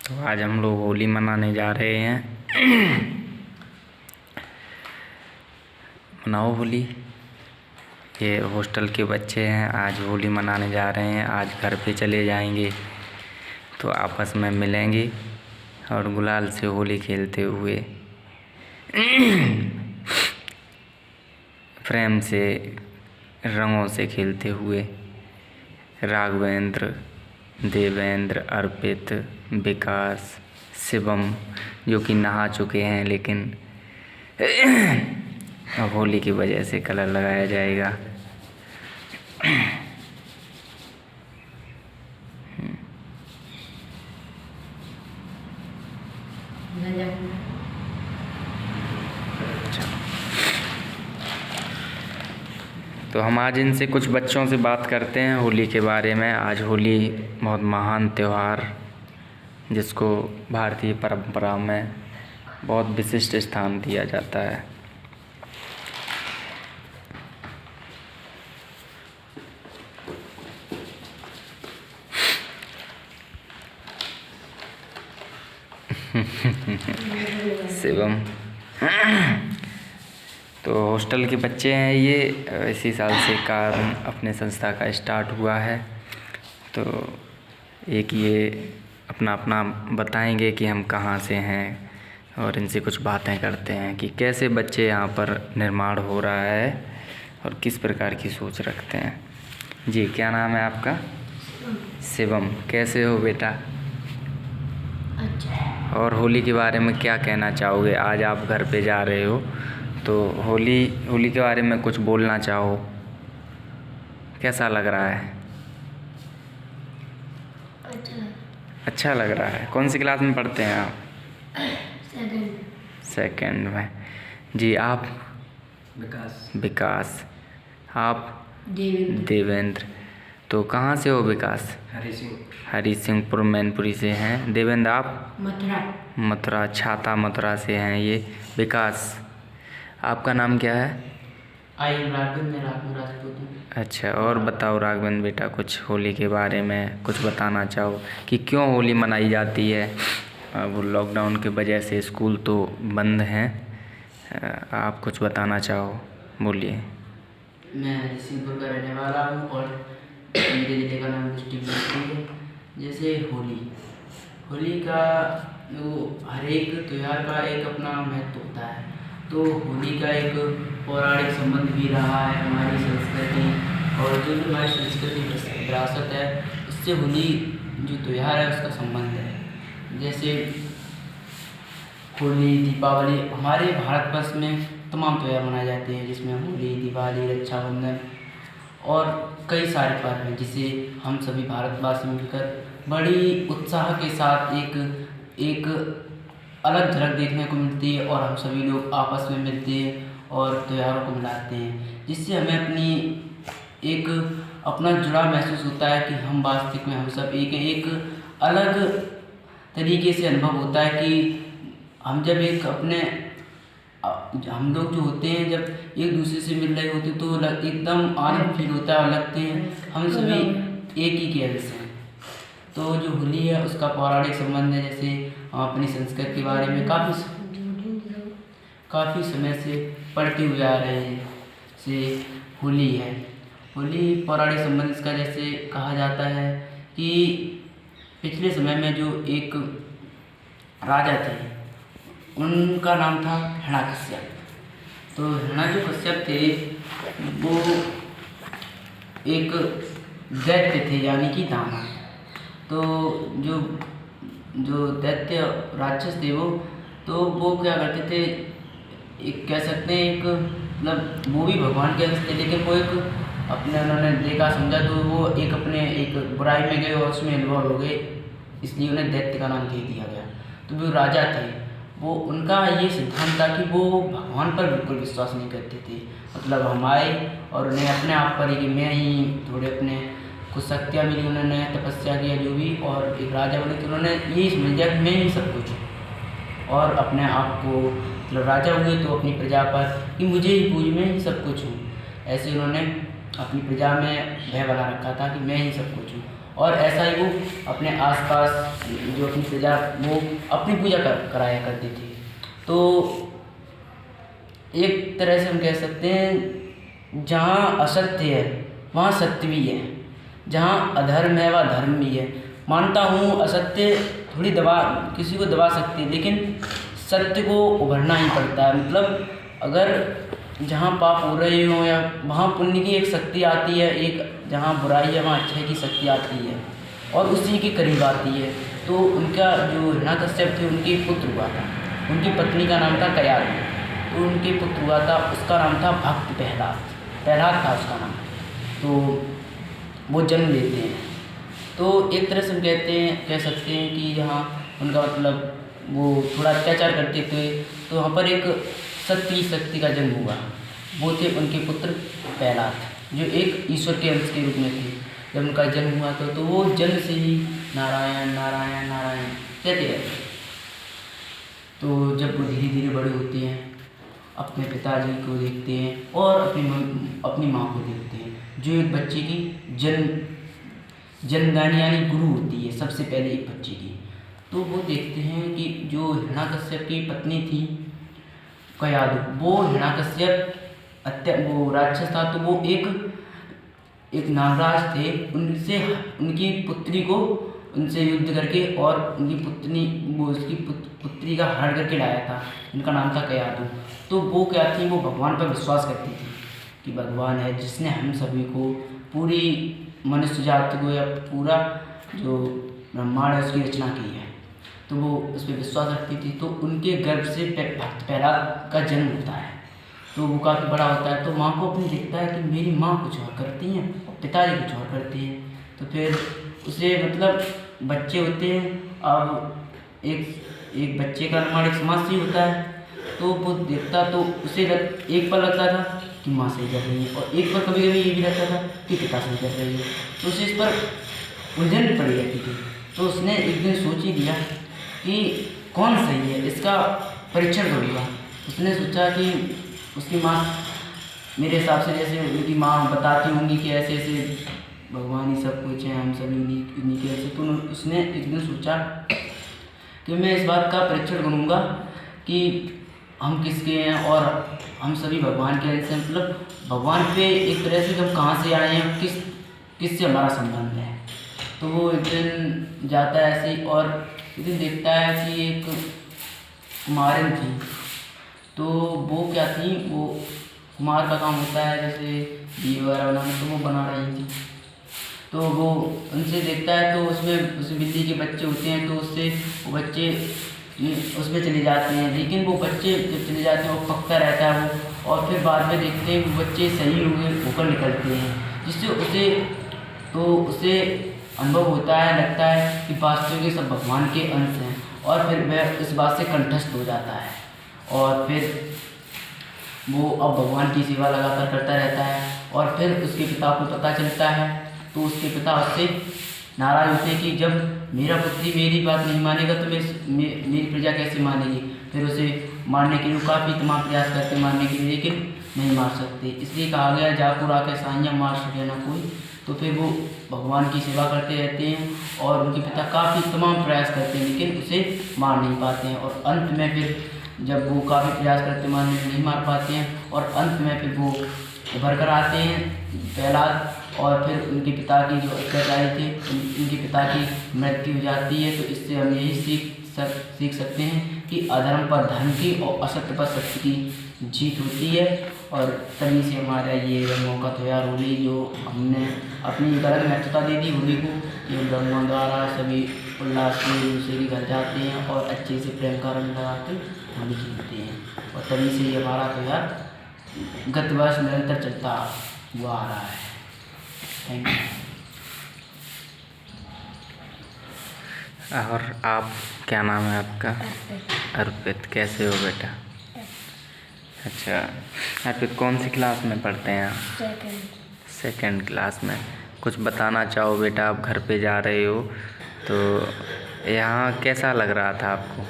तो आज हम लोग होली मनाने जा रहे हैं। मनाओ होली। ये हॉस्टल के बच्चे हैं, आज होली मनाने जा रहे हैं। आज घर पे चले जाएंगे तो आपस में मिलेंगे और गुलाल से होली खेलते हुए प्रेम से रंगों से खेलते हुए राघवेंद्र, देवेंद्र, अर्पित, विकास, शिवम जो कि नहा चुके हैं, लेकिन अब होली की वजह से कलर लगाया जाएगा। तो हम आज इनसे कुछ बच्चों से बात करते हैं होली के बारे में। आज होली बहुत महान त्यौहार, जिसको भारतीय परंपरा में बहुत विशिष्ट स्थान दिया जाता है। शिवम तो हॉस्टल के बच्चे हैं ये। इसी साल से काम अपने संस्था का स्टार्ट हुआ है। तो एक ये अपना अपना बताएंगे कि हम कहाँ से हैं, और इनसे कुछ बातें करते हैं कि कैसे बच्चे यहाँ पर निर्माण हो रहा है और किस प्रकार की सोच रखते हैं। जी, क्या नाम है आपका? शिवम। कैसे हो बेटा? अच्छा। और होली के बारे में क्या कहना चाहोगे? आज आप घर पे जा रहे हो तो होली के बारे में कुछ बोलना चाहो, कैसा लग रहा है? अच्छा लग रहा है। कौन सी क्लास में पढ़ते हैं आप? सेकंड में। जी, आप? विकास। आप? देवेंद्र। तो कहाँ से हो विकास? हरी सिंहपुर मैनपुरी से हैं। देवेंद्र आप? मथुरा, छाता मथुरा से हैं ये। विकास, आपका नाम क्या है? अच्छा, और बताओ राघवेंद्र बेटा, कुछ होली के बारे में कुछ बताना चाहो कि क्यों होली मनाई जाती है? अब लॉकडाउन की वजह से स्कूल तो बंद हैं, आप कुछ बताना चाहो, बोलिए। मैं हरीसिंहपुर का रहने वाला हूँ और मेरे जिले का नाम डिस्ट्रिक्ट है। जैसे होली का हर एक त्यौहार का एक अपना महत्व होता है। तो होली का एक पौराणिक संबंध भी रहा है हमारी संस्कृति, और जो हमारी संस्कृति विरासत है, इससे होली जो त्यौहार है उसका संबंध है। जैसे होली, दीपावली, हमारे भारतवर्ष में तमाम त्यौहार मनाए जाते हैं, जिसमें होली, दिवाली, रक्षाबंधन और कई सारे पर्व हैं, जिसे हम सभी भारतवासी मिलकर बड़ी उत्साह के साथ एक अलग झलक देखने को मिलती है, और हम सभी लोग आपस में मिलते हैं और त्योहारों को मनाते हैं, जिससे हमें अपना जुड़ाव महसूस होता है कि हम वास्तविक में हम सब एक अलग तरीके से अनुभव होता है कि हम जब हम लोग जो होते हैं, जब एक दूसरे से मिल रहे होते तो एकदम आनंद फील होता है और लगते हैं हम सभी एक ही के अंश हैं। तो जो होली है उसका पौराणिक संबंध है। जैसे हम अपनी संस्कृति के बारे में काफ़ी समय से पढ़ते हुए आ रहे हैं। जैसे होली है, होली पौराणिक संबंध इसका जैसे कहा जाता है कि पिछले समय में जो एक राजा थे, उनका नाम था हिरण्यकश्यप। तो हिरण्यकश्यप थे, वो एक दैत्य थे, यानी कि दानव। तो जो दैत्य राक्षस थे वो क्या करते थे, एक कह सकते हैं एक मतलब वो भी भगवान के अंश थे, लेकिन वो उन्होंने देखा समझा तो वो एक बुराई में गए और उसमें इन्वॉल्व हो गए, इसलिए उन्हें दैत्य का नाम दे दिया गया। तो वो राजा थे, वो उनका ये सिद्धांत था कि वो भगवान पर बिल्कुल विश्वास नहीं करते थे। मतलब हम आए और उन्हें अपने आप पर कि मैं ही थोड़े अपने कुछ शक्तियाँ मिली, उन्होंने तपस्या किया जो भी, और एक राजा बने, तो उन्होंने यही समझ लिया कि मैं ही सब कुछ हूँ, और अपने आप को मतलब राजा हुए तो अपनी प्रजा पर कि मुझे ही पूज, मैं ही सब कुछ हूँ। ऐसे उन्होंने अपनी प्रजा में भय बना रखा था कि मैं ही सब कुछ हूँ, और ऐसा ही वो अपने आसपास जो अपनी प्रजा वो अपनी पूजा कराया करते थे। तो एक तरह से हम कह सकते हैं जहाँ असत्य है वहाँ सत्य भी है, जहाँ अधर्म है वहाँ धर्म भी है। मानता हूँ असत्य थोड़ी किसी को दबा सकती है, लेकिन सत्य को उभरना ही पड़ता है। मतलब अगर जहाँ पाप हो रहे हो या वहाँ पुण्य की एक शक्ति आती है, एक जहाँ बुराई है वहाँ अच्छाई की शक्ति आती है और उसी के करीब आती है। तो उनका जो हिरण्यकश्यप थे उनके पुत्र हुआ था, उनकी पत्नी का नाम था कयाधु। तो उनके पुत्र हुआ था, उसका नाम था भक्त प्रहलाद था उसका नाम। तो वो जन्म लेते हैं। तो एक तरह से हम कह सकते हैं कि यहाँ उनका मतलब वो थोड़ा अत्याचार करते थे, तो वहाँ पर एक सत्य की शक्ति का जन्म हुआ। वो थे उनके पुत्र प्रहलाद, जो एक ईश्वर के अंश के रूप में थे। जब उनका जन्म हुआ तो वो जन्म से ही नारायण नारायण नारायण कहते रहते। तो जब वो धीरे धीरे बड़े होते हैं, अपने पिताजी को देखते हैं और अपनी माँ को देखते हैं, जो एक बच्चे की जन्मदानी यानी गुरु होती है सबसे पहले एक बच्चे की। तो वो देखते हैं कि जो हिरण्यकश्यप की पत्नी थी कयाधु, वो हिरण्यकश्यप वो राक्षस था, तो वो एक नागराज थे, उनकी पुत्री को उनसे युद्ध करके और उसकी पुत्री का हरण करके लाया था। उनका नाम था कयाधु। तो वो क्या थी, वो भगवान पर विश्वास करती थी कि भगवान है जिसने हम सभी को, पूरी मनुष्य जाति को या पूरा जो ब्रह्मांड है उसकी रचना की है। तो वो उस पर विश्वास रखती थी। तो उनके गर्भ से भक्त प्रहलाद का जन्म होता है। तो वो काफ़ी बड़ा होता है, तो माँ को अपनी दिखता है कि मेरी माँ कुछ और करती हैं और पिताजी कुछ और करते हैं। तो फिर उसे मतलब बच्चे होते हैं, अब एक बच्चे का निर्माण एक समाज से ही होता है। तो वो देखता तो उसे एक पर लगता था कि माँ सही कर रही है और एक पर कभी कभी ये भी लगता था कि पिता सही कर रही है। तो उसे इस पर उलझन भी पड़ी रहती थी। तो उसने एक दिन सोच ही लिया कि कौन सही है, इसका परीक्षण करूँगा। उसने सोचा कि उसकी माँ मेरे हिसाब से जैसे उनकी माँ बताती होंगी कि ऐसे ऐसे भगवान ही सब कुछ है, हम सब उन्हीं के ऐसे। तो उसने एक दिन सोचा कि मैं इस बात का परीक्षण करूँगा कि हम किसके हैं और हम सभी भगवान के अंश हैं। मतलब भगवान पे एक तरह से हम कहाँ से आए हैं, किससे हमारा संबंध है। तो वो एक दिन जाता है ऐसे ही और एक दिन देखता है कि एक कुमारन थी। तो वो क्या थी, वो कुमार का काम होता है जैसे दिए वगैरह बनाना, तो वो बना रही थी। तो वो उनसे देखता है तो उसमें बिल्ली के बच्चे होते हैं, तो उससे वो बच्चे उसमें चले जाते हैं। लेकिन वो बच्चे जब चले जाते हैं वो पकता रहता है वो, और फिर बाद में देखते हैं वो बच्चे सही होकर निकलते हैं, जिससे उसे अनुभव होता है, लगता है कि वास्तव में सब भगवान के अंश हैं। और फिर वह इस बात से कंठस्थ हो जाता है और फिर वो अब भगवान की सेवा लगातार करता रहता है। और फिर उसके पिता को पता चलता है, तो उसके पिता उससे नाराज होते हैं कि जब मेरा पुत्री मेरी बात नहीं मानेगा तो मेरी प्रजा कैसे मानेगी। फिर उसे मारने के लिए काफ़ी तमाम प्रयास करते मारने के लिए, लेकिन नहीं मार सकते। इसलिए कहा गया जाकुर आके साइयाँ मार सके ना कोई। तो फिर वो भगवान की सेवा करते रहते हैं और उनके पिता काफ़ी तमाम प्रयास करते हैं, लेकिन उसे मार नहीं पाते हैं। और अंत में फिर जब वो काफ़ी प्रयास करते मारने में नहीं मार पाते हैं और अंत में फिर वो उभर कर आते हैं प्रहलाद, और फिर उनके पिता की जो अत्याचारी थे उनके पिता की मृत्यु हो जाती है। तो इससे हम यही सीख सकते हैं कि अधर्म पर धर्म की और असत्य पर सत्य की जीत होती है। और तभी से हमारा ये रंगों का त्यौहार होली, जो हमने अपनी अलग महत्वता दे दी होली को, कि रंगों द्वारा सभी उल्लास से दूसरे के घर जाते हैं और अच्छे से प्रेम का रंग लगा के होली खेलते हैं। और तभी से ये हमारा त्यौहार गत वर्ष निरंतर चलता हुआ आ रहा है। Thank you. और आप, क्या नाम है आपका? अर्पित। कैसे हो बेटा? अच्छा, अर्पित कौन सी क्लास में पढ़ते हैं आप? सेकंड क्लास में। कुछ बताना चाहो बेटा? आप घर पे जा रहे हो तो यहाँ कैसा लग रहा था आपको?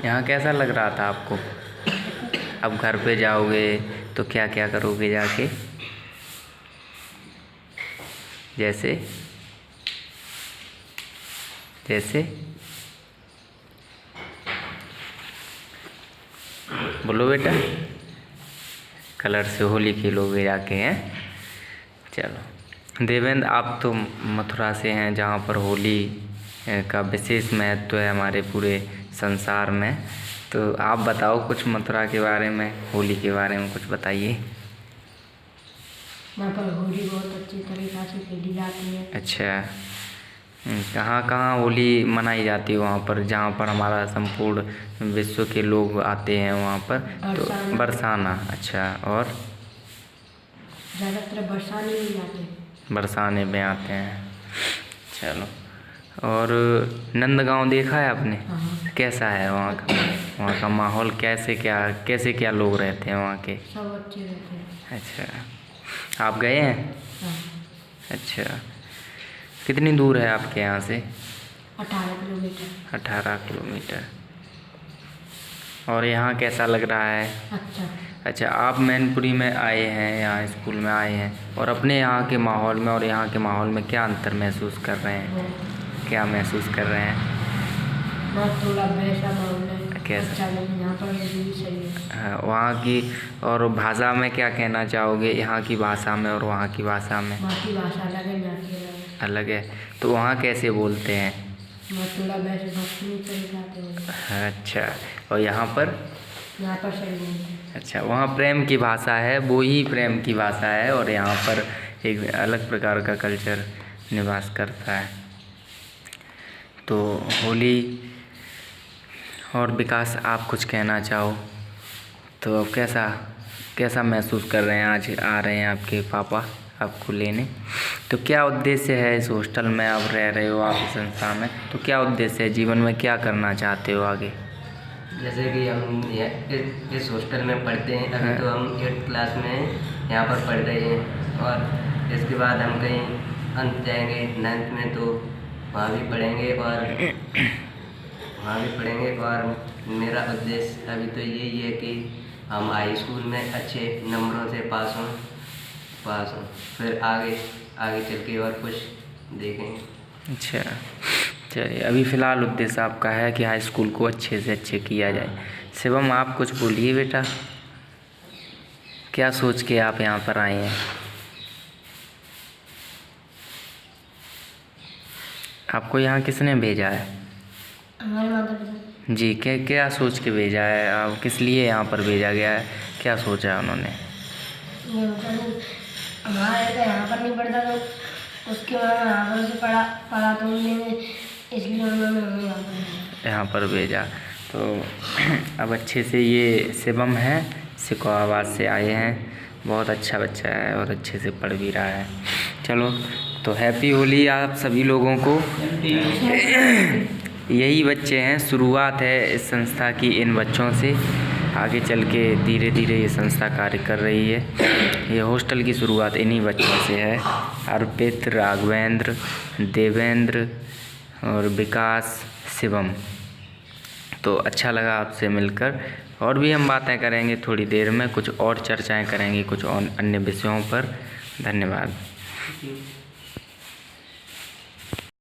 यहाँ कैसा लग रहा था आपको? अब घर पे जाओगे तो क्या क्या करोगे जाके? जैसे जैसे बोलो बेटा, कलर से होली खेलोगे जाके हैं। चलो देवेंद्र, आप तो मथुरा से हैं जहाँ पर होली का विशेष महत्व है हमारे पूरे संसार में। तो आप बताओ कुछ मथुरा के बारे में, होली के बारे में कुछ बताइए। वहाँ पर होली बहुत अच्छी तरीक़ा से खेली जाती है। अच्छा, कहाँ कहाँ होली मनाई जाती है वहाँ पर, जहाँ पर हमारा संपूर्ण विश्व के लोग आते हैं वहाँ पर? तो बरसाना। अच्छा, और ज़्यादातर बरसाने में जाते हैं। बरसाने में आते हैं। चलो, और नंदगांव देखा है आपने? हाँ। कैसा है वहाँ का? वहाँ का माहौल कैसे क्या लोग रहते हैं वहाँ के? सब अच्छे रहते हैं। अच्छा, आप गए हैं? हाँ। अच्छा, कितनी दूर है आपके यहाँ से? 18 किलोमीटर। 18 किलोमीटर। और यहाँ कैसा लग रहा है? अच्छा। अच्छा, आप मैनपुरी में आए हैं, यहाँ स्कूल में आए हैं, और अपने यहाँ के माहौल में और यहाँ के माहौल में क्या अंतर महसूस कर रहे हैं? क्या महसूस कर रहे हैं? वहाँ थोड़ा वैसा माहौल है। कैसा? अच्छा नहीं, यहाँ पर भी सही है। हाँ, वहाँ की और भाषा में क्या कहना चाहोगे, यहाँ की भाषा में और वहाँ की भाषा में? वहाँ की भाषा अलग है, यहाँ की अलग है। अलग है। तो वहाँ कैसे बोलते हैं? वहाँ थोड़ा वैसे भक्ति में चले जाते हैं। अच्छा, और यहाँ पर? यहाँ पर सही बोलते हैं। अच्छा, वहाँ प्रेम की भाषा है, वो ही प्रेम की भाषा है, और यहाँ पर एक अलग प्रकार का कल्चर निवास करता है। तो होली और विकास, आप कुछ कहना चाहो तो? कैसा महसूस कर रहे हैं? आज आ रहे हैं आपके पापा आपको लेने, तो क्या उद्देश्य है इस हॉस्टल में आप रह रहे हो, आप इस संस्था में, तो क्या उद्देश्य है, जीवन में क्या करना चाहते हो आगे? जैसे कि हम इस हॉस्टल में पढ़ते हैं, अभी तो हम 8th क्लास में यहाँ पर पढ़ रहे हैं, और इसके बाद हम कहीं अंत जाएंगे 9th में, तो वहाँ भी पढ़ेंगे और मेरा उद्देश्य अभी तो यही है कि हम हाई स्कूल में अच्छे नंबरों से पास हों, फिर आगे चल के और कुछ देखेंगे। अच्छा, चलिए, अभी फ़िलहाल उद्देश्य आपका है कि हाई स्कूल को अच्छे से अच्छे किया जाए। शिवम, आप कुछ बोलिए बेटा, क्या सोच के आप यहाँ पर आए हैं? आपको यहाँ किसने भेजा है? हमारे माता पिता। जी, क्या सोच के भेजा है? आप किस लिए यहाँ पर भेजा गया है, क्या सोचा उन्होंने? ये मतलब हमारा लड़का यहाँ पर नहीं पढ़ता, तो उसके बाद यहाँ पर से पढ़ा तो उन्होंने, इसलिए उन्होंने हमें यहाँ पर भेजा। तो अब अच्छे से, ये शिवम है, सिकोहाबाद से आए हैं, बहुत अच्छा बच्चा है और अच्छे से पढ़ भी रहा है। चलो, तो हैप्पी होली आप सभी लोगों को। यही बच्चे हैं, शुरुआत है इस संस्था की इन बच्चों से, आगे चल के धीरे धीरे ये संस्था कार्य कर रही है। ये हॉस्टल की शुरुआत इन्हीं बच्चों से है, अर्पित, राघवेंद्र, देवेंद्र और विकास, शिवम। तो अच्छा लगा आपसे मिलकर, और भी हम बातें करेंगे थोड़ी देर में, कुछ और चर्चाएं करेंगे कुछ और अन्य विषयों पर। धन्यवाद।